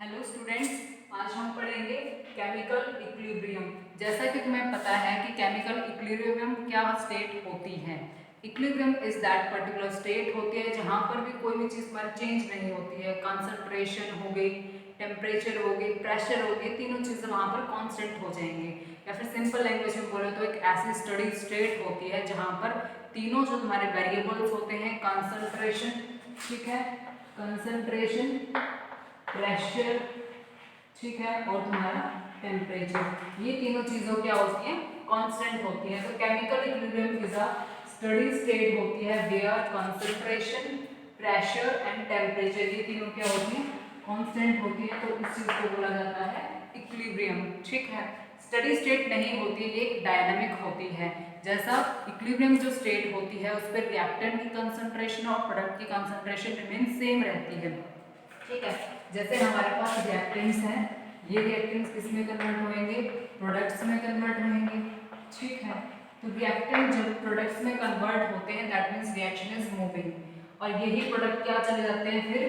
Hello students, आज हम पढ़ेंगे केमिकल इक्विलिब्रियम। जैसा कि तुम्हें पता है कि केमिकल इक्विलिब्रियम क्या स्टेट होती है। Equilibrium is that particular state होती है जहाँ पर भी कोई भी चीज़ हमारी चेंज नहीं होती है। कंसंट्रेशन हो गई, टेम्परेचर हो गई, प्रेशर हो गई, तीनों चीज़ें वहाँ पर कांस्टेंट हो जाएंगे। या फिर सिंपल लैंग्वेज में बोले तो एक ऐसी स्टडी स्टेट होती है जहाँ पर तीनों जो तुम्हारे वेरिएबल्स होते हैं, कंसंट्रेशन, ठीक है, कंसंट्रेशन, प्रेशर, ठीक है, और तुम्हारा टेम्परेचर, ये तीनों चीजों क्या होती है, कांस्टेंट होती है। तो chemical equilibrium is a steady state होती है where concentration, pressure and temperature, ये तीनों क्या होती है, कांस्टेंट होती है। तो इस चीज को बोला जाता है इक्विलिब्रियम, ठीक है। स्टडी स्टेट नहीं होती, ये डायनामिक होती है। जैसा इक्विलिब्रियम जो स्टेट होती है उस पर रिएक्टेंट की कंसंट्रेशन और प्रोडक्ट की कंसंट्रेशन रिमेन सेम रहती है, ठीक है। जैसे हमारे पास रिएक्टेंट्स हैं, ये रिएक्टेंट्स किस में कन्वर्ट होंगे, प्रोडक्ट्स में कन्वर्ट होंगे, ठीक है। तो रिएक्टेंट जब प्रोडक्ट्स में कन्वर्ट होते हैं that means reaction is moving, और यही प्रोडक्ट क्या चले जाते हैं, फिर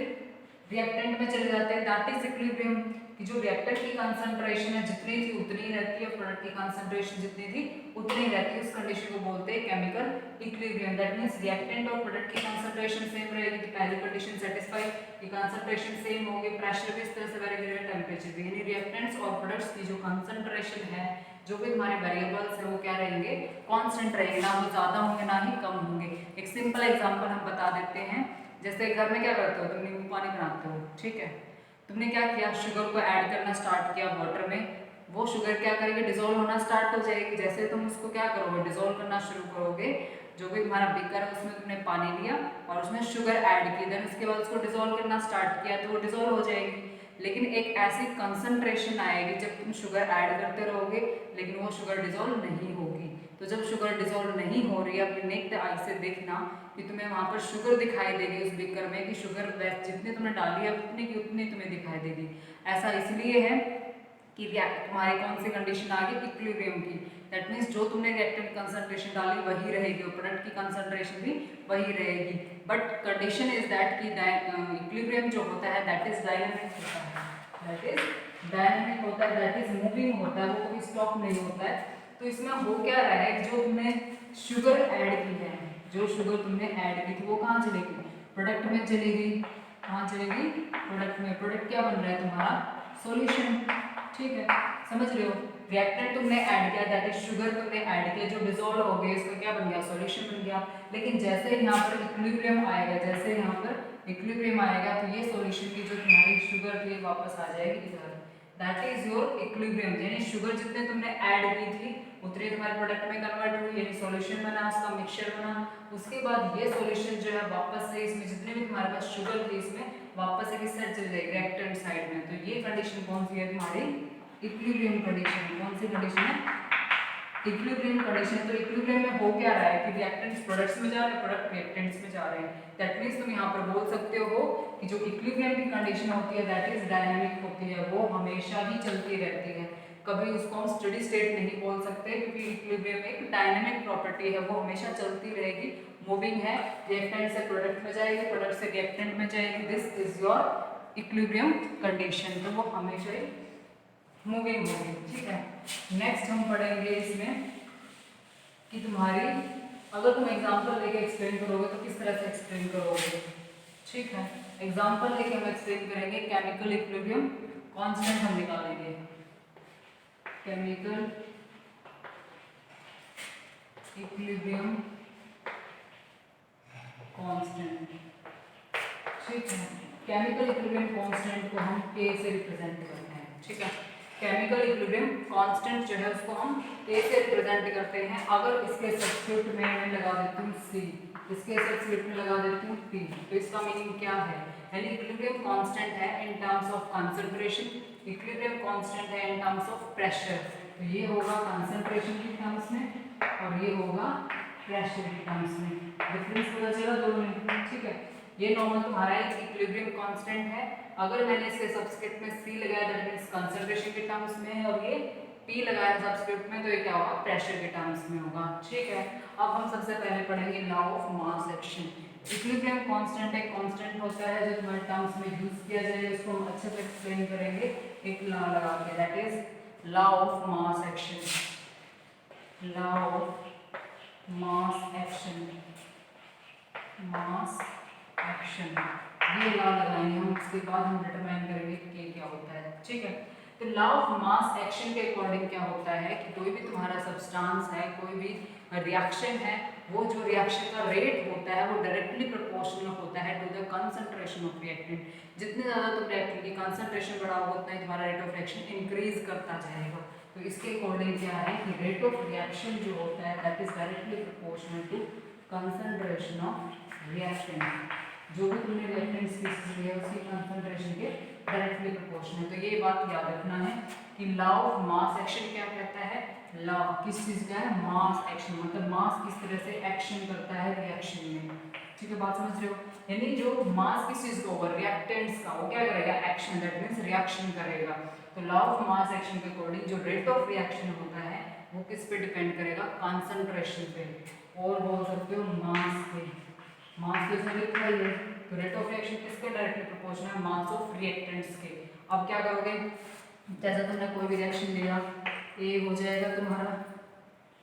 रिएक्टेंट में चले जाते हैं। दैट इज इक्विलिब्रियम, कि जो रिएक्टेंट की कंसंट्रेशन है जितनी थी उतनी ही रहती है, प्रोडक्ट की कंसंट्रेशन जितनी थी उतनी ही रहती है। उस कंडीशन को बोलते हैं chemical equilibrium. That means reactant और प्रोडक्ट की कंसंट्रेशन सेम रहेगी, तो पहली कंडीशन सेटिस्फाई, कि कंसंट्रेशन सेम होगी, प्रेशर भी इस तरह से वेरी करेगा, टेम्परेचर भी। यानी रिएक्टेंट्स और प्रोडक्ट्स की जो कंसंट्रेशन है, जो भी हमारे वेरिएबल्स है, वो क्या रहेंगे, कांस्टेंट रहेंगे, ना वो ज्यादा होंगे ना ही कम होंगे। एक सिंपल एग्जांपल हम बता देते हैं। जैसे घर में क्या करते हो, तुम नींबू पानी बनाते हो, ठीक है। तुमने क्या किया, शुगर को ऐड करना स्टार्ट किया वाटर में, वो शुगर क्या करेगी, डिजोल्व होना स्टार्ट हो जाएगी। जैसे तुम उसको क्या करोगे, डिजोल्व करना शुरू करोगे, जो भी तुम्हारा बीकर है उसमें तुमने पानी लिया और उसमें शुगर ऐड की, देन उसके बाद उसको डिजोल्व करना स्टार्ट किया तो वो डिजोल्व हो जाएगी। लेकिन एक ऐसी कंसंट्रेशन आएगी जब तुम शुगर ऐड करते रहोगे लेकिन वो शुगर डिजोल्व नहीं होगी। तो जब शुगर डिजोल्व नहीं हो रही है, अपनी नेक्ड आई से देखना कि तुम्हें वहां पर शुगर दिखाई देगी उस बीकर में, कि शुगर जितनी तुमने डाली है उतनी की उतनी तुम्हें दिखाई देगी। ऐसा इसलिए है कि तुम्हारी कौन सी कंडीशन आ गई, इक्विलिब्रियम की। दैट मीन्स जो तुमने रिएक्टेंट कंसंट्रेशन डाली वही रहेगी और प्रोडक्ट की कंसंट्रेशन भी वही रहेगी। बट कंडीशन इज दैट कि इक्विलिब्रियम जो होता है दैट इज डायनामिक होता है, दैट इज डायनामिक होता है, दैट इज मूविंग होता है, वो कभी स्टॉप नहीं होता है। तो इसमें हो क्या रहा है, जो तुमने शुगर ऐड की है, जो शुगर तुमने ऐड की थी वो कहाँ चलेगी, प्रोडक्ट में चलेगी। कहाँ चलेगी, प्रोडक्ट में। प्रोडक्ट क्या बन रहा है तुम्हारा, सॉल्यूशन, ठीक है, समझ रहे हो। रिएक्टेंट तुमने ऐड किया, दैट इज शुगर तुमने ऐड किया, जो डिसॉल्व हो गया इसका क्या बन गया, सॉल्यूशन बन गया। लेकिन जैसे यहाँ पर इक्विलिब्रियम आएगा, जैसे यहाँ पर इक्विलिब्रियम आएगा तो ये सॉल्यूशन की जो तुम्हारी शुगर थी वापस आ जाएगी इधर। दैट इज योर इक्विलिब्रियम, यानी शुगर जितने तुमने ऐड की थी उतने तुम्हारे प्रोडक्ट में कन्वर्ट हुई, यानी सॉल्यूशन बना, उसका मिक्सचर बना। उसके बाद ये सॉल्यूशन जो है वापस से इसमें जितने भी तुम्हारे पास शुगर थी इसमें वापस से किस साइड चली जाएगी, रिएक्टेंट साइड में। तो ये कंडीशन कौन सी है तुम्हारी, इक्विलिब्रियम कंडीशन। कौन सी कंडीशन है, इक्विलिब्रियम कंडीशन। तो इक्विलिब्रियम में हो क्या रहा है कि रिएक्टेंट्स प्रोडक्ट्स में जा रहे हैं, प्रोडक्ट रिएक्टेंट्स में जा रहे हैं। दैट मींस तुम यहाँ पर बोल सकते हो कि जो इक्विलिब्रियम की कंडीशन होती है दैट इज डायनामिक होती है, वो हमेशा ही चलती रहती है। कभी उसको हम स्टडी स्टेट नहीं बोल सकते क्योंकि इक्विलिब्रियम एक डायनामिक प्रॉपर्टी है, वो हमेशा चलती रहेगी, मूविंग है। रिएक्टेंट से प्रोडक्ट में जाएगी, प्रोडक्ट से रिएक्टेंट में जाएगी, this is your equilibrium condition. तो वो हमेशा ही मूविंग होगी, ठीक है। नेक्स्ट हम पढ़ेंगे इसमें कि तुम्हारी अगर तुम एग्जांपल लेके एक्सप्लेन करोगे तो किस तरह से एक्सप्लेन करोगे, ठीक है। एग्जांपल लेके हम एक्सप्लेन करेंगे, केमिकल इक्विलिब्रियम कांस्टेंट हम निकालेंगे, केमिकल इक्विलिब्रियम कांस्टेंट, ठीक है। केमिकल इक्विलिब्रियम कांस्टेंट को हम K से रिप्रेजेंट करते हैं, ठीक है। केमिकल इक्विलिब्रियम कांस्टेंट जो है उसको हम K से रिप्रेजेंट करते हैं। अगर इसके सब्स्टिट्यूट में मैं लगा देती हूँ C, इसके सब्स्टिट्यूट में लगा देती हूँ P, तो इसका मीनिंग क्या है, यानी इक्विलिब्रियम कांस्टेंट है in terms of concentration, equilibrium constant है इन टर्म्स ऑफ प्रेशर। तो ये होगा कंसंट्रेशन के टर्म्स में और ये होगा प्रेशर के टर्म्स में। डिफरेंस पता चला दोनों में, ठीक है। ये नॉर्मल तुम्हारा एक इक्विलिब्रियम कांस्टेंट है। अगर मैंने इसके सबस्क्रिप्ट में C लगाया दैट मींस कंसंट्रेशन के टर्म्स में है, और ये P लगाया सबस्क्रिप्ट में तो ये क्या होगा, प्रेशर के टर्म्स में होगा, ठीक है। अब हम सबसे पहले पढ़ेंगे law of mass action. Equilibrium constant एक कांस्टेंट होता है जो तुम्हारे टर्म्स में यूज किया जाएगा, इसको हम अच्छे से एक्सप्लेन करेंगे एक लॉ लगा के, that is law of mass action. Law of mass action, mass action, ये लॉ लगाएंगे हम, उसके बाद हम डिटरमाइन करेंगे कि क्या होता है, ठीक है। तो लॉ ऑफ मास एक्शन के अकॉर्डिंग क्या होता है कि कोई भी तुम्हारा सब्सटेंस है, कोई भी रिएक्शन है, वो जो रिएक्शन का रेट होता है वो डायरेक्टली प्रोपोर्शनल होता है to the concentration of reactant. जितने ज़्यादा तुम रिएक्टेंट की कंसंट्रेशन बढ़ाओगे उतना ही तुम्हारा रेट ऑफ रिएक्शन इंक्रीज करता जाएगा। तो इसके अकॉर्डिंग क्या है कि रेट ऑफ रिएक्शन जो होता है that is directly proportional to concentration of reactant. जो भी तुमने रिएक्टेंट स्पीशीज लिया उसकी कंसंट्रेशन के डायरेक्टली प्रोपोर्शनल। तो ये बात याद रखना है कि लॉ ऑफ मास एक्शन क्या कहता है, लॉ किस चीज का है, मास एक्शन, मतलब मास किस तरह से एक्शन करता है रिएक्शन में, ठीक है, बात समझ रहे हो। यानी जो मास किस चीज का होगा, रिएक्टेंट्स का, वो क्या करेगा, एक्शन, दैट मींस रिएक्शन करेगा। तो लॉ ऑफ मास एक्शन के अकॉर्डिंग जो रेट ऑफ रिएक्शन होता है वो किस पे डिपेंड करेगा, कंसंट्रेशन पे, और बोल सकते हो मास पे। मास किसने लिखा है, तो रेट ऑफ रिएक्शन किसके डायरेक्टली प्रोपोर्शनल है, मास ऑफ रिएक्टेंट्स के। अब क्या करोगे, जैसे तुमने कोई भी रिएक्शन लिया, ए हो जाएगा तुम्हारा,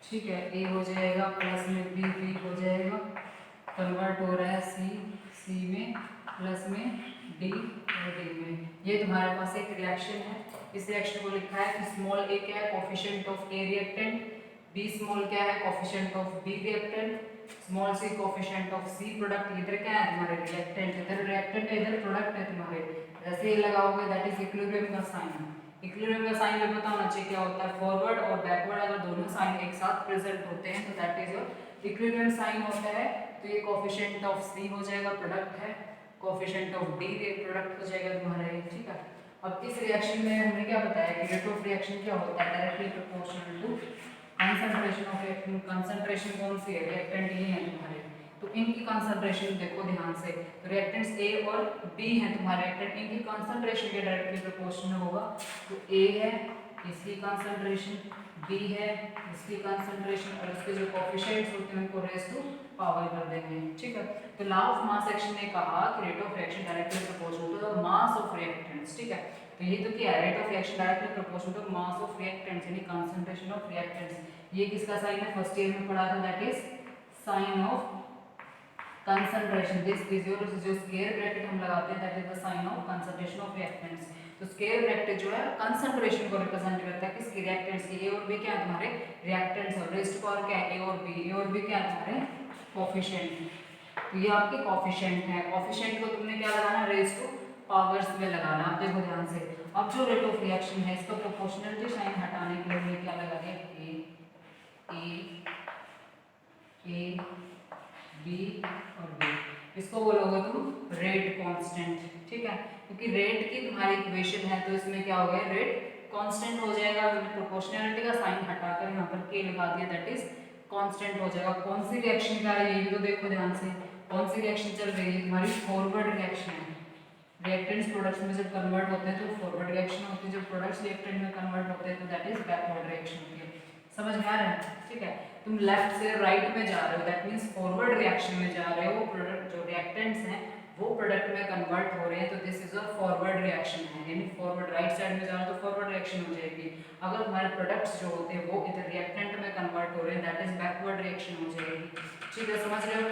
ठीक है, ए हो जाएगा प्लस में बी हो जाएगा, कन्वर्ट हो रहा है सी में, प्लस में डी और डी में। ये तुम्हारे पास एक रिएक्शन है। इस रिएक्शन को लिखा है कि स्मॉल ए क्या है, coefficient of a reactant, b small क्या है, coefficient of b reactant, small c coefficient of c product. इधर क्या है तुम्हारे रिएक्टेंट, इधर रिएक्टेंट है, इधर प्रोडक्ट है तुम्हारे। जैसे ये लगाओगे दैट इज इक्विलिब्रियम का साइन। इक्विलिब्रियम का साइन में पता होना चाहिए क्या होता है, फॉरवर्ड और बैकवर्ड अगर दोनों साइन एक साथ प्रेजेंट होते हैं तो that is your equilibrium sign होता है। तो ये कोफिशिएंट ऑफ सी हो जाएगा, प्रोडक्ट है, कोफिशिएंट ऑफ डी प्रोडक्ट हो जाएगा तुम्हारा ये, ठीक है। अब इस रिएक्शन में हमने क्या बताया कि रेट ऑफ रिएक्शन क्या होता है, directly proportional to concentration of reactant. Concentration कौन सी है, रिएक्टेंट ये है तुम्हारे, तो इनकी कंसंट्रेशन देखो ध्यान से, तो रिएक्टेंट्स ए और बी हैं तुम्हारे रिएक्टेंट, इनकी कंसंट्रेशन के डायरेक्टली प्रोपोर्शनल होगा। तो ए है इसकी कंसंट्रेशन, बी है इसकी कंसंट्रेशन, और इसके जो कोफिशिएंट्स होते हैं उनको रेज टू पावर कर देंगे, ठीक है। तो लॉ ऑफ मास एक्शन ने कहा कि rate of reaction directly proportional to the mass of reactants, ठीक है। तो ये तो क्या है, rate of reaction directly proportional to mass of reactants यानी कंसंट्रेशन ऑफ रिएक्टेंट्स। ये किसका साइन है, फर्स्ट ईयर में पढ़ा था, that is sign of concentration. This is your, जो स्क्वायर ब्रैकेट हम लगाते हैं that is the sign of concentration of reactants. तो स्क्वायर ब्रैकेट जो है कंसंट्रेशन को रिप्रेजेंट करता है, किसके, रिएक्टेंट्स की। ए और बी क्या है तुम्हारे रिएक्टेंट्स, और रेस्ट पावर क्या है, ए और बी क्या है तुम्हारे कोफिशिएंट। तो ये आपके कोफिशिएंट है, कोफिशिएंट को तुमने क्या लगाना, रेज टू पावर्स में लगाना। अब देखो ध्यान से, अब जो रेट ऑफ रिएक्शन है इसका प्रोपोर्शनलिटी साइन हटाने के लिए हमने क्या लगा दिया, ए बी और बी, इसको बोलोगे तुम रेट कांस्टेंट, ठीक है, क्योंकि रेट की तुम्हारी इक्वेशन है तो इसमें क्या हो गया, रेट कांस्टेंट हो जाएगा। प्रोपोर्शनलिटी का साइन हटाकर यहाँ पर के लगा दिया, दैट इज कांस्टेंट हो जाएगा। कौन सी रिएक्शन का है ये तो देखो ध्यान से, कौन सी रिएक्शन चल रही है, तुम्हारी फॉरवर्ड रिएक्शन है। रिएक्टेंट्स प्रोडक्ट्स में जब कन्वर्ट होते हैं तो फॉरवर्ड रिएक्शन होती है, जब प्रोडक्ट्स रिएक्टेंट में कन्वर्ट होते हैं तो दैट इज बैकवर्ड रिएक्शन होती है। समझ में आ रहा है, ठीक है। तुम लेफ्ट से राइट में जा रहे हो, दैट मींस फॉरवर्ड रिएक्शन में जा रहे हो, प्रोडक्ट जो रिएक्टेंट्स हैं वो प्रोडक्ट में कन्वर्ट हो रहे हैं, तो this is a forward reaction है, यानी फॉरवर्ड राइट साइड में जा रहे हो तो फॉरवर्ड रिएक्शन हो जाएगी। अगर तुम्हारे प्रोडक्ट्स जो होते हैं वो इधर रिएक्टेंट में कन्वर्ट हो रहे हैं दैट इज बैकवर्ड रिएक्शन हो जाएगी, ठीक है, समझ रहे हो।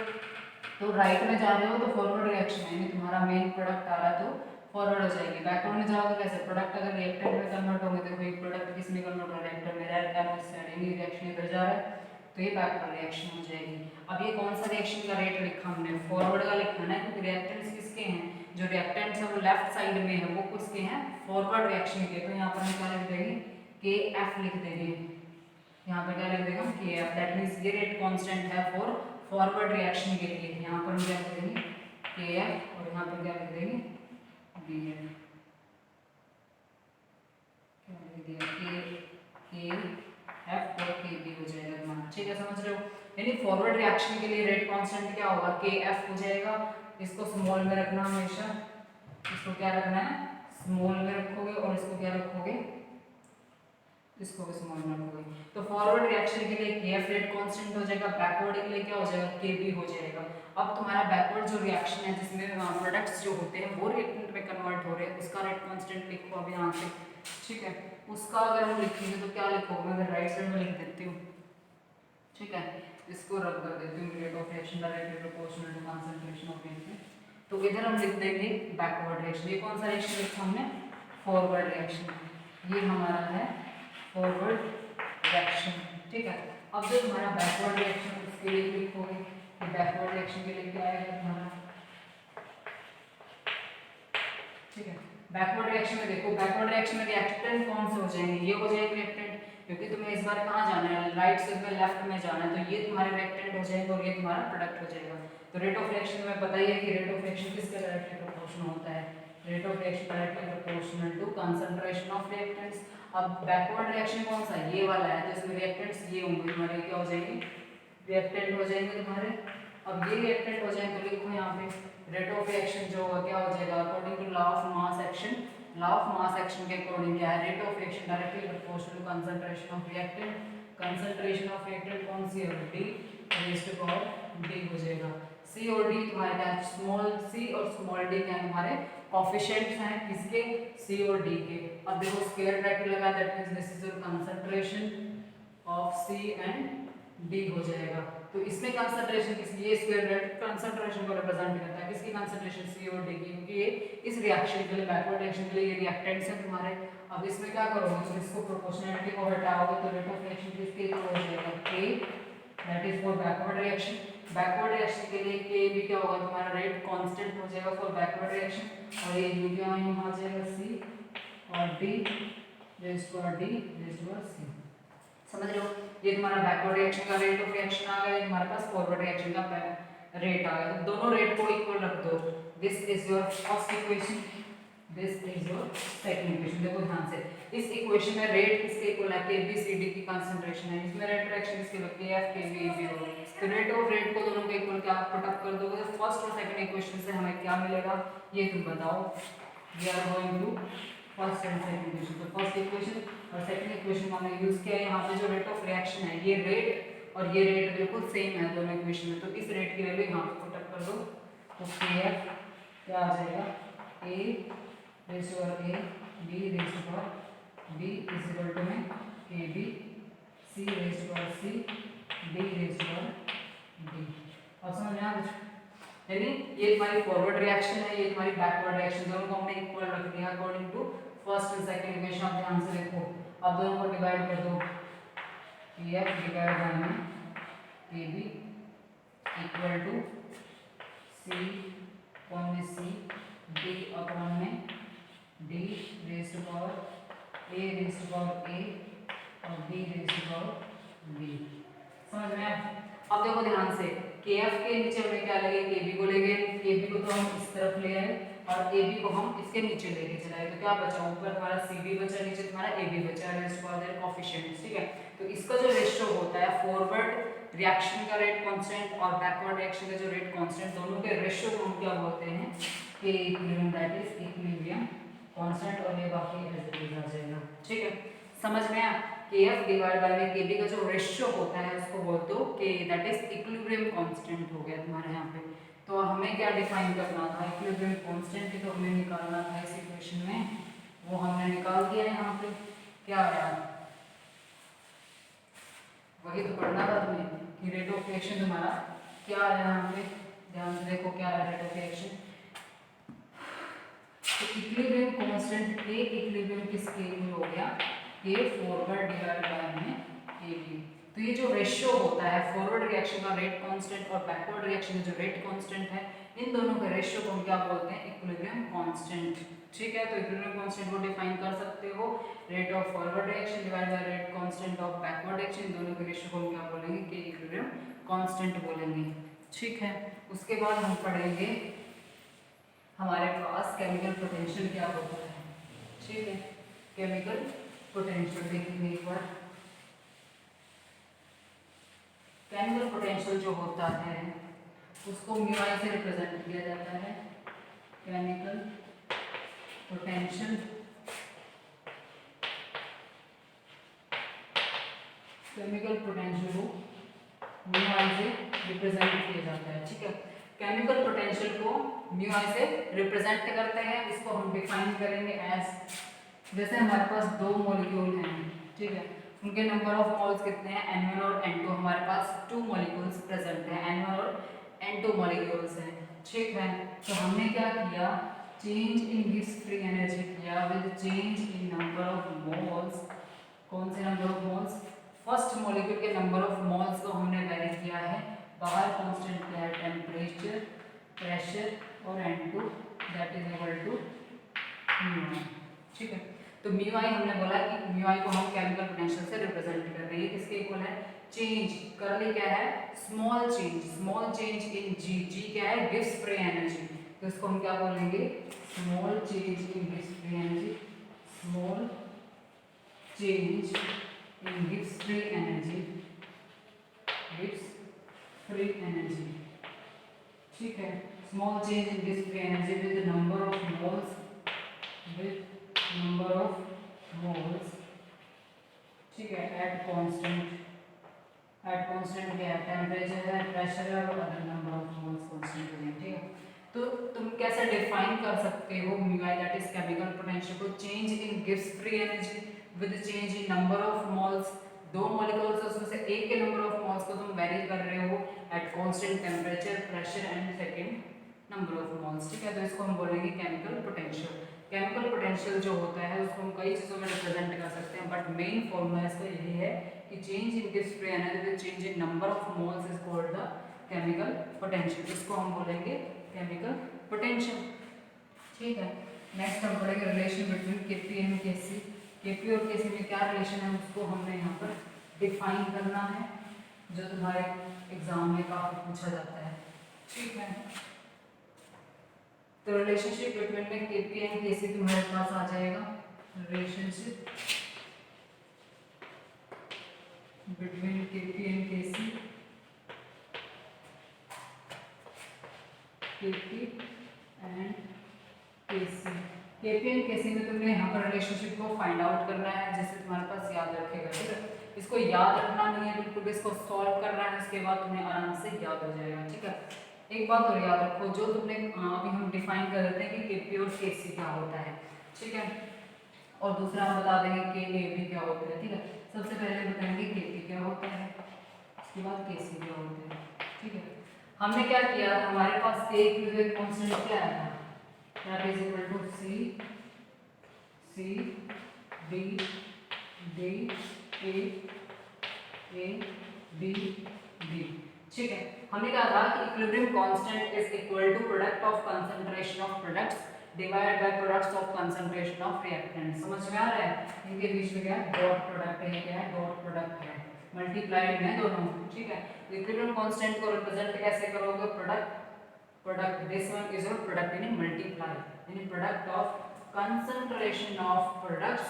तो राइट में जा रहे हो तो फॉरवर्ड रिएक्शन है, यानी तुम्हारा मेन प्रोडक्ट आ रहा है तो फॉरवर्ड हो जाएगी। बैकवर्ड में जाओगे कैसे, प्रोडक्ट अगर रिएक्टेंट में कन्वर्ट होंगे, देखो एक प्रोडक्ट किस में कन्वर्ट हो रहा है, रिएक्टेंट में, रेड एरो इस साइड, यानी रिएक्शन इधर जा रहा है तो ये बैकवर्ड रिएक्शन हो जाएगी। अब ये कौन सा रिएक्शन का रेट लिखा हमने, फॉरवर्ड का लिखा है, क्योंकि रिएक्टेंट्स किसके हैं, जो रिएक्टेंट्स है वो लेफ्ट साइड में है, वो किसके हैं, फॉरवर्ड रिएक्शन के। तो यहाँ पर हम क्या लिख देंगे, के एफ लिख देंगे, यहाँ पर क्या लिख देंगे, के एफ, दैट मींस ये रेट कांस्टेंट है फॉर फॉरवर्ड रिएक्शन के लिए। यहाँ पर हम क्या लिख देंगे, के एफ, और यहाँ पर क्या लिख देंगे, बी एफ, क्या लिख दिया, के एफ और के बी हो जाएगा तुम्हारा, ठीक है, समझ रहे हो। यानी फॉरवर्ड रिएक्शन के लिए रेट कांस्टेंट क्या होगा, के एफ हो जाएगा। इसको स्मॉल में रखना हमेशा, इसको क्या रखना है, स्मॉल में रखोगे, और इसको क्या रखोगे, इसको भी स्मॉल नोट हो गई। तो फॉरवर्ड रिएक्शन के लिए केएफ रेट कांस्टेंट हो जाएगा, बैकवर्ड के लिए क्या हो जाएगा, केबी हो जाएगा। अब तुम्हारा बैकवर्ड जो रिएक्शन है जिसमें प्रोडक्ट्स जो होते हैं वो रिएक्टेंट में कन्वर्ट हो रहे हैं, उसका रेट कांस्टेंट लिखो अब यहाँ पे, ठीक है। उसका अगर हम लिखेंगे तो क्या लिखोगे, मैं राइट साइड में लिख देती हूँ, ठीक है। इसको रद्द कर देती हूँ, rate of reaction directly proportional to concentration of reactant. तो इधर हम लिख देंगे बैकवर्ड रिएक्शन। ये कौन सा रिएक्शन लिखा हमने, फॉरवर्ड रिएक्शन। ये हमारा है फॉरवर्ड रिएक्शन, ठीक है। अब जो हमारा बैकवर्ड रिएक्शन उसके लिए लिखोगे कि बैकवर्ड रिएक्शन के लिए क्या आएगा तुम्हारा, ठीक है। बैकवर्ड रिएक्शन में देखो, बैकवर्ड रिएक्शन में रिएक्टेंट कौन से हो जाएंगे, ये हो जाएंगे रिएक्टेंट, क्योंकि तुम्हें इस बार कहाँ जाना है, राइट से में लेफ्ट में जाना है, तो ये तुम्हारे रिएक्टेंट हो जाएंगे और ये तुम्हारा प्रोडक्ट हो जाएगा। तो रेट ऑफ रिएक्शन में पता ही है कि रेट ऑफ रिएक्शन किसके डायरेक्टली प्रोपोर्शनल होता है, rate of reaction directly proportional to concentration of reactants. अब बैकवर्ड रिएक्शन कौन सा, ये वाला है, तो इसमें रिएक्टेंट्स ये होंगे तुम्हारे, क्या हो जाएंगे, रिएक्टेंट हो जाएंगे तुम्हारे। अब ये रिएक्टेंट हो जाएंगे तो लिखो यहाँ पे रेट ऑफ रिएक्शन जो होगा क्या हो जाएगा, according to law of mass action. Law of mass action के अकॉर्डिंग क्या है, rate of reaction directly proportional to concentration of reactant. Concentration of reactant कौन सी है, d raised to power d हो जाएगा। सी और डी तुम्हारे क्या, स्मॉल सी और स्मॉल डी क्या है, हमारे कोएफिशिएंट्स हैं किसके, सी और डी के। अब देखो स्क्वायर ब्रैकेट लगा, that means this is your concentration of C and D हो जाएगा। तो इसमें कंसंट्रेशन किसकी, ये स्क्वायर ब्रैकेट कंसंट्रेशन को रिप्रेजेंट करता है, किसकी कंसंट्रेशन, सी और डी की, क्योंकि ये इस रिएक्शन के लिए, बैकवर्ड रिएक्शन के लिए ये रिएक्टेंट्स हैं तुम्हारे। अब इसमें क्या करोगे, तो इसको प्रोपोर्शनलिटी को हटाओगे तो रेट ऑफ रिएक्शन किसके इक्वल हो जाएगा, के, that is for backward reaction. Backward reaction के लिए के भी क्या होगा तुम्हारा, रेट कांस्टेंट हो जाएगा फॉर बैकवर्ड रिएक्शन, और ये यू क्या यहाँ आ जाएगा, सी और D raised to power D raised to power C. समझ रहे हो, ये तुम्हारा बैकवर्ड रिएक्शन का रेट ऑफ रिएक्शन आ गया, तुम्हारे पास फॉरवर्ड रिएक्शन का रेट आ गया। तो दोनों रेट को इक्वल रख दो। This is your first equation, this is your second equation. देखो ध्यान से, इस इक्वेशन में रेट किसके इक्वल है, के बी सी डी की कंसंट्रेशन है, इसमें रेट रिएक्शन किसके लगती है, के बी बी हो। तो रेट ऑफ रेट को दोनों के इक्वल क्या पुट अप कर दोगे, तो फर्स्ट और सेकंड इक्वेशन से हमें क्या मिलेगा, ये तुम बताओ। We are going to first and second equation. तो फर्स्ट इक्वेशन और सेकंड इक्वेशन का हमने यूज किया है, यहाँ पे जो रेट ऑफ रिएक्शन है, ये रेट और ये रेट बिल्कुल सेम है दोनों इक्वेशन में, तो इस रेट की वैल्यू यहाँ पे पुट अप कर दो। तो केएफ क्या आ जाएगा, A raise to power A B raise to power B is equal to में K B C raise to power C D raise to power D. अब समझ में आ कुछ, यानी ये तुम्हारी फॉरवर्ड रिएक्शन है, ये तुम्हारी बैकवर्ड रिएक्शन, दोनों को हमने इक्वल रख दिया according to first and second equation. आप ध्यान से देखो, अब दोनों को डिवाइड कर दो, F डिवाइड बाय में KB equal to C upon में C D अपॉन में D raised to power A raised to power A और B raised to power B। समझ में आया। अब देखो ध्यान से, KF के नीचे हमें क्या लगे, KB को ले गए, KB को तो हम इस तरफ ले आए और AB को हम इसके नीचे लेके चलाए, तो क्या बचा, ऊपर तुम्हारा CD बचा, नीचे तुम्हारा AB बचा, रेज़्ड टू पावर कोएफिशिएंट्स, ठीक है। तो इसका जो रेशियो होता है, फॉरवर्ड रिएक्शन का रेट कांस्टेंट और बैकवर्ड रिएक्शन का जो रेट कांस्टेंट, दोनों के रेशियो को हम क्या बोलते हैं, के equilibrium, that is equilibrium constant, और ये बाकी एज इट इज आ जाएगा, ठीक है। समझ में आया, KF डिवाइड बाय में KB का जो रेशियो होता है उसको बोलते हो K, that is equilibrium constant हो गया तुम्हारे यहाँ पे। तो हमें क्या डिफाइन करना था, इक्विलिब्रियम कांस्टेंट की तो हमें निकालना था इस इक्वेशन में, वो हमने निकाल दिया है। यहाँ पे क्या आया, वही तो पढ़ना था तुम्हें कि रेट ऑफ रिएक्शन तुम्हारा क्या आया, यहाँ पे ध्यान से देखो क्या आया रेट ऑफ रिएक्शन। तो इक्विलिब्रियम कांस्टेंट के इक्विलिब्रियम किसके इक्वल हो गया, के फॉरवर्ड डिवाइड बाय में केबी। तो ये जो रेशियो होता है फॉरवर्ड रिएक्शन का रेट कांस्टेंट और बैकवर्ड रिएक्शन का जो रेट कांस्टेंट है, इन दोनों के रेशियो को हम क्या बोलते हैं, इक्विलिब्रियम कांस्टेंट, ठीक है। तो इक्विलिब्रियम कांस्टेंट को डिफाइन कर सकते हो, rate of forward reaction divide by rate constant of backward reaction, दोनों के रेशियो को हम क्या बोलेंगे, के इक्विलिब्रियम कांस्टेंट बोलेंगे, ठीक है। उसके बाद हम पढ़ेंगे हमारे पास केमिकल पोटेंशियल क्या होता है, ठीक है। केमिकल पोटेंशियल देखेंगे एक बार। केमिकल पोटेंशियल जो होता है उसको म्यू आई से रिप्रेजेंट किया जाता है। केमिकल पोटेंशियल केमिकल पोटेंशियल को म्यू आई से रिप्रेजेंट किया जाता है, ठीक है। केमिकल पोटेंशियल को म्यू आई से रिप्रेजेंट करते हैं, इसको हम डिफाइन करेंगे एज, जैसे हमारे पास दो मॉलिक्यूल हैं, ठीक है, उनके नंबर ऑफ मोल्स कितने हैं, N1 और N2, हमारे पास 2 मॉलिक्यूल्स प्रेजेंट हैं, N1 और N2 मॉलिक्यूल्स हैं, ठीक है। तो हमने क्या किया, चेंज इन गिव्स फ्री एनर्जी किया with change in number of moles. कौन से number of moles, first molecule के नंबर ऑफ मोल्स को हमने वेरी किया है, बाहर कांस्टेंट किया है टेम्परेचर, प्रेशर और N2 that is equal to mu, ठीक है। तो म्यू आई हमने बोला कि म्यू आई को हम केमिकल पोटेंशियल से रिप्रेजेंट कर रहे हैं, किसके इक्वल है, चेंज करली क्या है, स्मॉल चेंज इन जी, जी क्या है, गिव्स फ्री एनर्जी, तो इसको हम क्या बोलेंगे, स्मॉल चेंज इन गिव्स free energy, small change in गिव्स free energy, gives free energy, ठीक है। स्मॉल चेंज इन गिव्स free energy with number of moles, with number of moles, ठीक है, एट कांस्टेंट क्या है, टेम्परेचर है, प्रेशर है और other number of moles constant है, ठीक है। तो तुम कैसे डिफाइन कर सकते हो mu I that is chemical potential को, चेंज इन गिव्स free energy with change in number of moles, दो मॉलिक्यूल्स है उसमें से एक के नंबर ऑफ मोल्स को तुम वेरी कर रहे हो at constant temperature, pressure and second number of moles, ठीक है। तो इसको हम बोलेंगे केमिकल पोटेंशियल। केमिकल पोटेंशियल जो होता है उसको हम कई चीज़ों में रिप्रेजेंट कर सकते हैं, बट मेन फॉर्मूला इसका यही है कि चेंज इन गिव्स free energy with change in number of moles is called the chemical potential, इसको हम बोलेंगे केमिकल पोटेंशियल, ठीक है। नेक्स्ट हम पढ़ेंगे relation between KP and KC. Kp और केसी में क्या रिलेशन है उसको हमने यहाँ पर डिफाइन करना है, जो तुम्हारे एग्जाम में काफी पूछा जाता है, ठीक है। तो रिलेशनशिप बिटवीन में केपी एंड केसी तुम्हारे पास आ जाएगा, relationship between KP and KC, KP and KC, KP and KC में तुमने यहाँ पर रिलेशनशिप को फाइंड आउट करना है, जैसे तुम्हारे पास याद रखेगा, ठीक है। इसको याद रखना नहीं है बिल्कुल, इसको सॉल्व करना है, इसके बाद तुम्हें आराम से याद हो जाएगा, ठीक है। एक बात और याद रखो, जो तुमने अभी हम डिफाइन कर देते हैं कि केपी और केसी क्या होता है, ठीक है, और दूसरा हम बता देंगे के ए बी क्या होता है, ठीक है। सबसे पहले बताएंगे केपी क्या होता है, उसके बाद केसी क्या होता है, ठीक है। हमने क्या किया, हमारे पास के इक्विवेलेंट कांस्टेंट क्या आया था, that is equal to C D D A B B, ठीक है। हमने कहा था कि equilibrium constant is equal to product of concentration of products divided by products of concentration of reactant, समझ में आ रहा है, इनके बीच में क्या है, डॉट प्रोडक्ट है, क्या है, डॉट प्रोडक्ट है, मल्टीप्लाइड है दोनों, ठीक है। इक्विलिब्रियम कांस्टेंट को रिप्रेजेंट कैसे करोगे, product this one is your product यानी मल्टीप्लाई, यानी product of concentration of products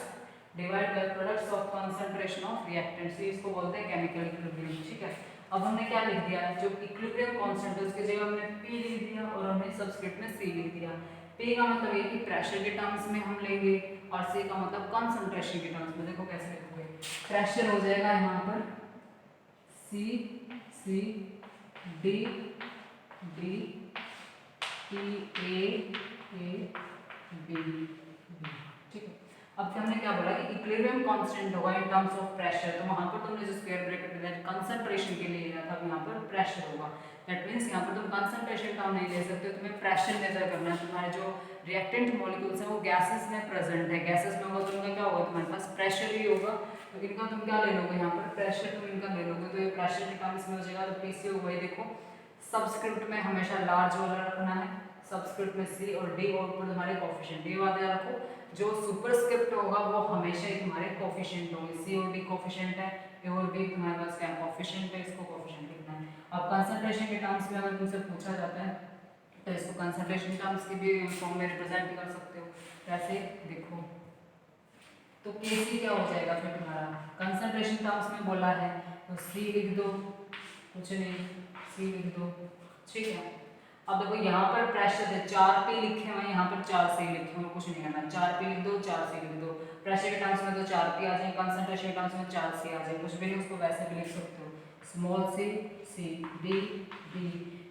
divide by products of concentration of reactants, इसको बोलते हैं केमिकल इक्विलिब्रियम, ठीक है। अब हमने क्या लिख दिया, जो इक्विलिब्रियम कांस्टेंट है उसके जगह हमने P लिख दिया और हमने सबस्क्रिप्ट में C लिख दिया। P का मतलब ये कि प्रेशर के टर्म्स में हम लेंगे और C का मतलब कंसंट्रेशन के टर्म्स में, देखो कैसे लिखोगे, प्रेशर हो जाएगा यहाँ पर C D D T A B, ठीक है। अब हमने क्या बोला कि इक्विलिब्रियम कांस्टेंट होगा इन टर्म्स ऑफ प्रेशर, तो वहां पर तुमने जो स्क्वायर ब्रैकेट दिया कंसंट्रेशन के लिए लिया था, अब यहाँ पर प्रेशर होगा, दैट मींस यहाँ पर तुम कंसंट्रेशन टर्म नहीं ले सकते, तुम्हें प्रेशर मेजर करना है। तुम्हारे जो रिएक्टेंट मॉलिक्यूल्स हैं वो गैसेस में प्रेजेंट है, गैसेस में होगा तो उनका क्या होगा, तुम्हारे पास प्रेशर ही होगा, तो इनका तुम क्या ले लोगे, यहाँ पर प्रेशर तुम इनका ले लोगे, तो ये प्रेशर के टर्म्स में हो जाएगा, तो पीसी होगा, ये देखो सबस्क्रिप्ट में हमेशा लार्ज वाला रखना है, सबस्क्रिप्ट में सी और डी आउटपुट तुम्हारे कोफिशिएंट, ये बात याद रखो, जो सुपरस्क्रिप्ट होगा वो हमेशा ही तुम्हारे कोफिशिएंट होंगे, सी और डी कोफिशिएंट है, ए और बी तुम्हारे पास क्या कोफिशिएंट है, इसको कोफिशिएंट लिखना है। अब कंसंट्रेशन के टर्म्स में अगर तुमसे पूछा जाता है तो इसको कंसंट्रेशन टर्म्स की भी फॉर्म में रिप्रेजेंट कर सकते हो, कैसे देखो, तो केसी क्या हो जाएगा फिर तुम्हारा, कंसंट्रेशन टर्म्स में बोला है तो सी लिख दो, कुछ नहीं सी लिख दो, ठीक है। अब देखो यहाँ पर प्रेशर है 4 P लिखे हुए हैं, यहाँ पर 4 C लिखे हुए, कुछ नहीं करना, 4 P लिख दो 4 C लिख दो। प्रेशर के टर्म्स में तो 4 P आ जाए, कंसंट्रेशन के टर्म्स में 4 C आ जाए, कुछ भी नहीं, उसको वैसे भी लिख सकते हो, small c c d d।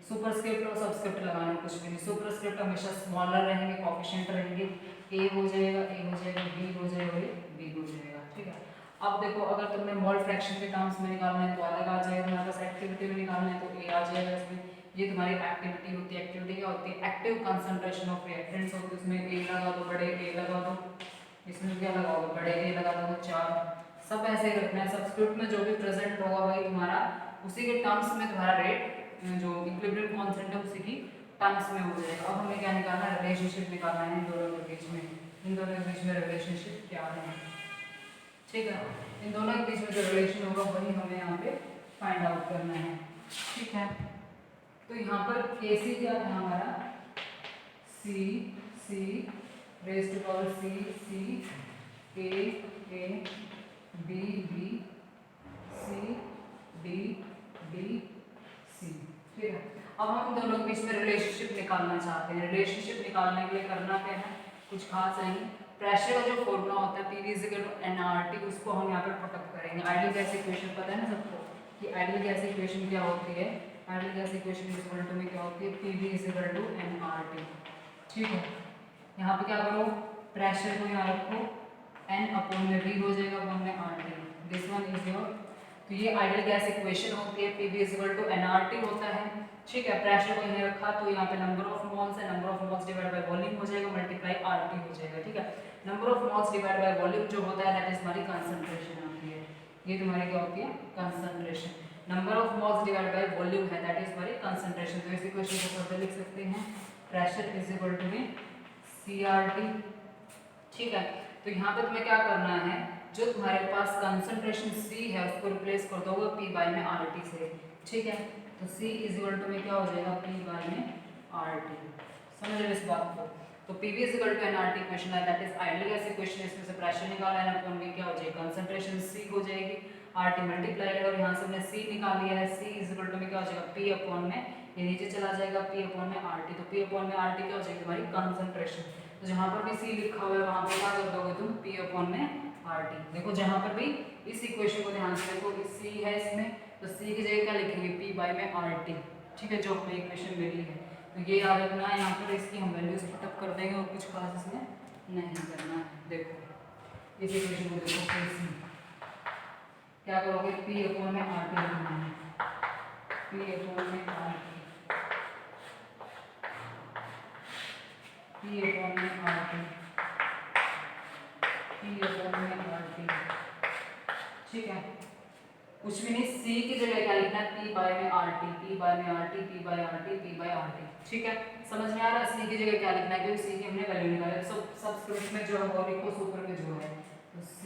Superscript और सबस्क्रिप्ट लगाना कुछ भी नहीं, सुपरस्क्रिप्ट हमेशा स्मॉलर रहेंगे, कोफिशिएंट रहेंगे, a हो जाएगा b हो जाएगा b हो जाएगा, ठीक है। अब देखो अगर तुमने मोल फ्रैक्शन के टर्म्स में निकालना है तो अलग आ जाएगा, तुम्हारे पास एक्टिविटी में निकालना है तो a आ जाएगा इसमें। ये तुम्हारी एक्टिविटी होती है, एक्टिविटी क्या होती है, एक्टिव कंसंट्रेशन ऑफ रिएक्टेंट्स होती है, उसमें a लगा दो, बड़े a लगा दो, इसमें क्या लगाओगे, बड़े a लगा दो 4, सब ऐसे ही रखना है। सब्स्क्रिप्ट में जो भी प्रेजेंट होगा वही तुम्हारा, उसी के टर्म्स में तुम्हारा रेट जो इक्विलिब्रियम कांस्टेंट है उसी की टर्म्स में हो जाएगा। अब हमें क्या निकालना है, रिलेशनशिप निकालना है इन दोनों के बीच में, इन दोनों के बीच में रिलेशनशिप क्या है, ठीक है। इन दोनों के बीच में जो रिलेशन होगा वही हमें यहाँ पे फाइंड आउट करना है, ठीक है। तो यहाँ पर Kc क्या था हमारा, C raise to power C A B C D C, ठीक है। अब हम इन दोनों के बीच में रिलेशनशिप निकालना चाहते हैं। रिलेशनशिप निकालने के लिए करना क्या है, कुछ खास नहीं, प्रेशर का जो फॉर्मूला होता है P = nRT, उसको हम यहाँ पर पुटअप करेंगे। आइडियल गैस इक्वेशन पता है ना सबको कि आइडियल गैस इक्वेशन क्या होती है, आइडियल गैस इक्वेशन इक्वल में क्या होती है, Pv = nRT, ठीक है। यहाँ पे क्या करो, प्रेशर को यहाँ रखो, n/v हो जाएगा 1/RT, this one is your. तो ये आइडियल गैस इक्वेशन होती है, Pv = nRT होता है, ठीक है। प्रेशर को इन्हें रखा तो यहाँ पे नंबर ऑफ मोल्स है, number of moles divide by volume हो जाएगा, मल्टीप्लाई RT हो जाएगा, ठीक है। Number of moles divide by volume जो होता है दैट इज हमारी कंसंट्रेशन होती है, ये तुम्हारी क्या होती है, concentration. Number of moles divide by volume है दैट इज हमारी कंसंट्रेशन। तो इस इक्वेशन को फर्दर लिख सकते हैं, प्रेशर = CRT, ठीक है। तो यहाँ पे तुम्हें क्या करना है, जो तुम्हारे पास कंसंट्रेशन C है उसको रिप्लेस कर दोगे P/RT से, ठीक है। तो C = में क्या हो जाएगा, P/RT, समझ रहे इस बात को। तो Pv = nRT इक्वेशन है that is ideal gas equation, इसमें से प्रेशर निकाला है ना, v क्या हो जाएगी, कंसंट्रेशन C हो जाएगी, RT मल्टीप्लाई है, और यहाँ से हमने C निकाल लिया है, C = में क्या हो जाएगा, P/, ये नीचे चला जाएगा P/RT, तो P/RT क्या हो जाएगी हमारी कंसंट्रेशन। तो जहाँ पर भी C लिखा हुआ है वहाँ पर क्या कर दोगे तुम, P/RT। देखो जहाँ पर भी इस इक्वेशन को ध्यान से देखो, C है इसमें, तो C की जगह क्या लिखेंगे, P/RT, ठीक है, जो हमें इक्वेशन मिली है। तो ये याद रखना है, यहाँ पर इसकी हम वैल्यूज पुटअप कर देंगे और कुछ खास इसमें नहीं करना है। देखो इस इक्वेशन को देखो, KC क्या करोगे, P/RT लिखना है, P/RT ठीक है। कुछ भी नहीं, C की जगह क्या लिखना है, P/RT, ठीक है। समझ में आ रहा है, C की जगह क्या लिखना है, क्योंकि C की हमने वैल्यू निकाली है। सबस्क्रिप्ट में जो है वो लिखो, सुपर में जो है, तो C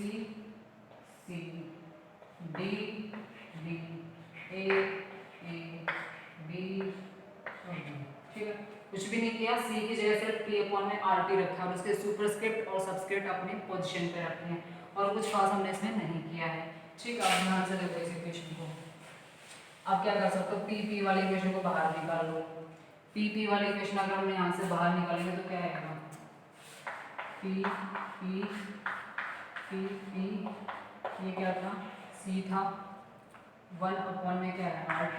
D A B, ठीक है। कुछ भी नहीं किया, C की जगह सिर्फ P/RT रखा है और उसके सुपरस्क्रिप्ट और सबस्क्रिप्ट अपनी पोजीशन पे रखे हैं, और कुछ खास हमने इसमें नहीं किया है, ठीक है। अब ध्यान से देखो इस इक्वेशन को, अब क्या कर सकते हो, P वाली इक्वेशन को बाहर निकाल लो। P वाली इक्वेशन अगर हमने यहाँ से बाहर निकालेंगे तो क्या आएगा, P ये क्या था, C था, 1/, में क्या है, RT,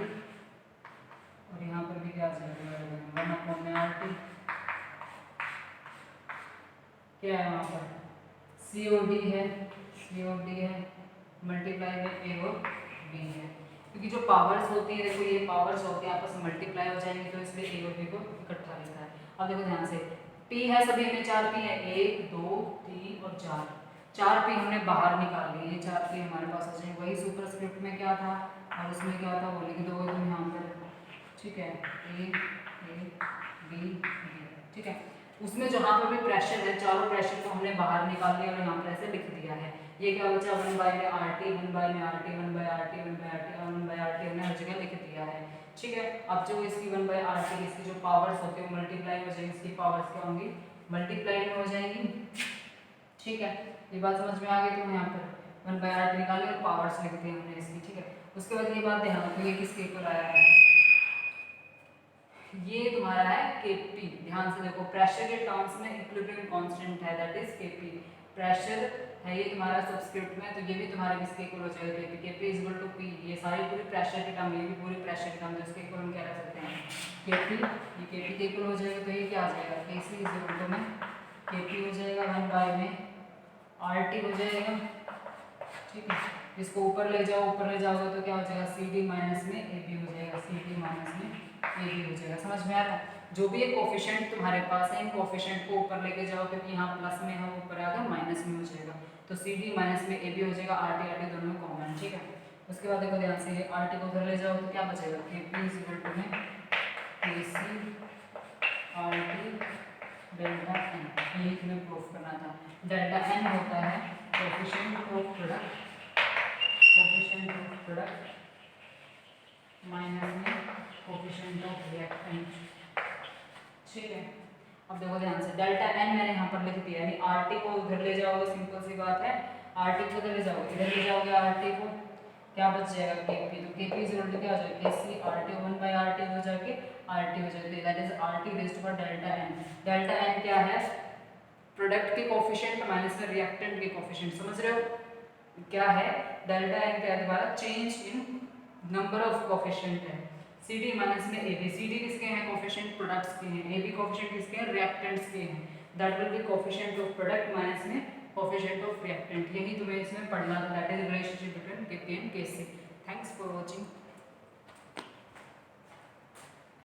और यहाँ पर भी क्या आ जाएगा, 1/RT, क्या है वहाँ पर, COD है, मल्टीप्लाई में A और B है, क्योंकि जो पावर्स होती है, देखो ये पावर्स होती है आपस में मल्टीप्लाई हो जाएंगे, तो इसलिए A और B को इकट्ठा लिखा है। अब देखो ध्यान से, P है सभी में, 4 P है, 1 2 3 और 4 P हमने बाहर निकाल लिए, ये 4 P हमारे पास आ जाएंगे। वही सुपरस्क्रिप्ट में क्या था और उसमें क्या था वो लिख दोगे तुम यहाँ पर, ठीक है, A B, ठीक है। उसमें जहाँ पर भी प्रेशर है, चारों प्रेशर को हमने बाहर निकाल लिया और यहाँ पर ऐसे लिख दिया है। ये क्या बचा, 1/RT, 1/RT, 1/RT, 1/RT, 1/RT हमने हर जगह लिख दिया है, ठीक है। अब जो इसकी 1/RT इसकी जो पावर्स होती है मल्टीप्लाई हो जाएगी, इसकी पावर्स क्या होंगी, मल्टीप्लाई में हो जाएगी, ठीक है। ये बात समझ में आ गई, तो यहाँ पर 1/RT निकाले और पावर्स लिख दी हमने इसकी, ठीक है। उसके बाद ये बात ध्यान रखो, ये किसके ऊपर आया है, ये तुम्हारा है Kp। ध्यान से देखो, प्रेशर के टर्म्स में इक्विलिब्रियम कांस्टेंट है, दैट इज Kp। प्रेशर है ये तुम्हारा सब्सक्रिप्ट में, तो ये भी तुम्हारे किसके इक्वल हो जाएगा, Kp। Kp is equal to P। ये सारी पूरी प्रेशर की टर्म, ये भी पूरी प्रेशर की टर्म, तो इसके इक्वल हम क्या रख सकते हैं, Kp। ये Kp के इक्वल हो जाएगा, तो ये क्या आ जाएगा, Kc इज इक्वल टू में Kp हो जाएगा 1 बाय में RT हो जाएगा, ठीक है। इसको ऊपर ले जाओ, ऊपर ले जाओगे तो क्या हो जाएगा, CD माइनस में AB हो जाएगा, CD माइनस में AB हो जाएगा। समझ में आ रहा है? जो भी एक कोफिशिएंट तुम्हारे पास है, इन कोफिशिएंट को ऊपर लेके जाओ, क्योंकि यहाँ प्लस में है, ऊपर आ गया माइनस में हो जाएगा, तो CD माइनस में AB हो जाएगा, RT दोनों में कॉमन, ठीक है। उसके बाद देखो ध्यान से, ये RT को उधर ले जाओ तो क्या बचेगा, Kp इज इक्वल टू में Kc RT डेल्टा N। यही तुम्हें प्रूफ करना था। डेल्टा N होता है coefficient of product, coefficient of product minus में कोफिशिएंट ऑफ रिएक्टेंट, ठीक है। अब देखो ध्यान से, डेल्टा N मैंने यहाँ पर लिख दिया, यानी RT को उधर ले जाओगे, सिंपल सी बात है, RT को उधर ले जाओगे, इधर ले जाओगे RT को, क्या बच जाएगा, Kp। तो Kp इज इक्वल टू क्या हो जाएगा, Kc RT 1 बाय RT हो जाके RT हो जाएगा, that is RT raised to delta N। Delta N क्या है, प्रोडक्ट के कोफिशिएंट माइनस में रिएक्टेंट के कोफिशिएंट, समझ रहे हो क्या है, डेल्टा N क्या है तुम्हारा, change in number of coefficient है। CD माइनस में AB, CD किसके हैं, कोफिशिएंट प्रोडक्ट्स के हैं, AB कोफिशिएंट किसके हैं, रिएक्टेंट्स के हैं, that will be coefficient of product minus में कोफिशिएंट ऑफ रिएक्टेंट। यही तुम्हें इसमें पढ़ना था, that is relationship between Kp and Kc। Thanks for watching.